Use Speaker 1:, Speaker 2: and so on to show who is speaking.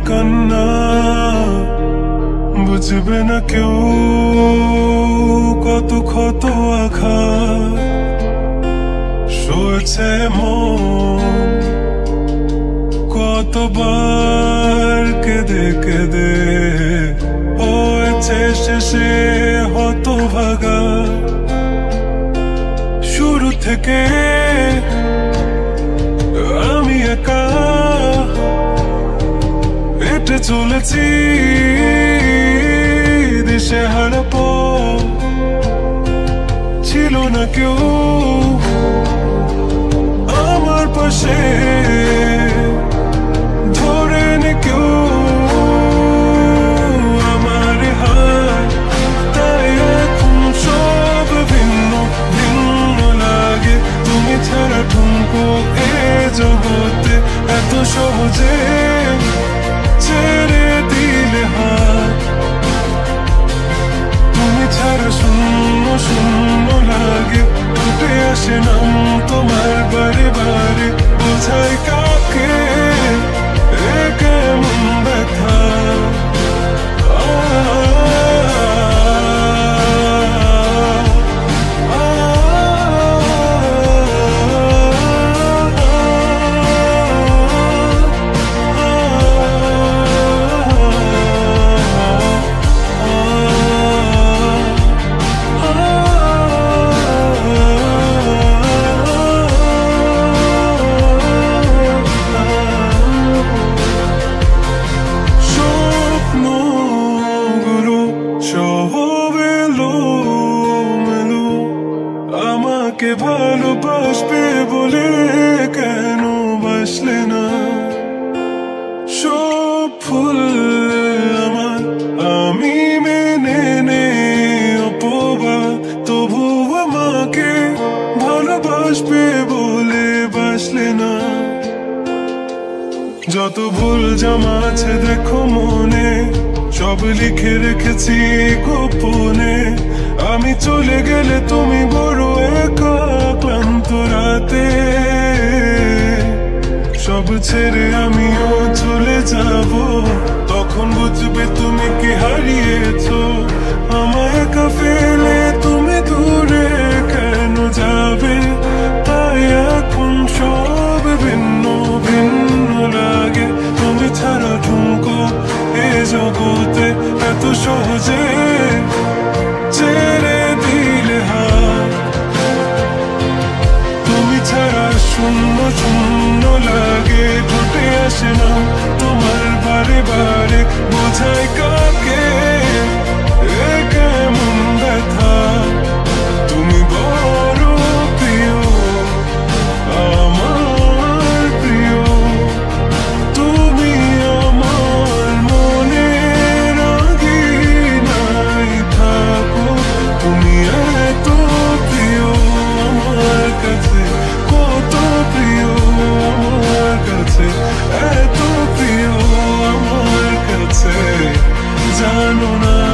Speaker 1: কান্না বুঝবে না কেউ কত ক্ষত আঘাত সয়েছে মন কতবার কেঁদে কেঁদে হয়েছে শেষে হতভাগা শুরু থেকে আমি একা হেঁটে চলেছি দিশেহারা পথ ছিল না কেউ আমার পাশে ধরে নে কেউ আমার হাত তাই এখন সব ভিন্ন ভিন্ন লাগে তুমি ছাড়া ঠুমকো এ জগতে এত সহজে ছেড়ে দিলে হাত তুমি ছাড়া শূন্য শূন্য লাগে উঠে আসে নাম তোমার বারে বারে বোঝাই কাকে এ কেমন ব্যথা আমাকে ভালোবাসবে বলে কেন বাসলে না সব ফুল আমার আমি মেনে নে অপবাদ তবু আমাকে ভালোবাসবে বলে বাসলে না যত ভুল জমা আছে দেখো মনে সব লিখে রেখেছি গোপনে আমি চলে গেলে তুমি বড় একা ক্লান্ত রাতে সব ছেড়ে আমিও চলে যাব তখন বুঝবে তুমি কি হারিয়েছো আমায় একা ফেলে তুমি দূরে কেন যাবে তাই এখন সব ভিন্ন ভিন্ন লাগে তুমি ছাড়া ঠুমকো এ জগতে এত সহজে ছেড়ে দিলে হাত তুমি ছাড়া শূন্য শূন্য লাগে ঘটে আসে না তোমার বারে বারে বোঝাই কাকে এ কেমন ব্যথা তুমি বড় প্রিয় আমার প্রিয় তুমি আমার মনে রাঙিনাই থাকো তুমি এত প্রিয় আমার কাছে কত প্রিয় আমার কাছে এত প্রিয় আমার কাছে জানো না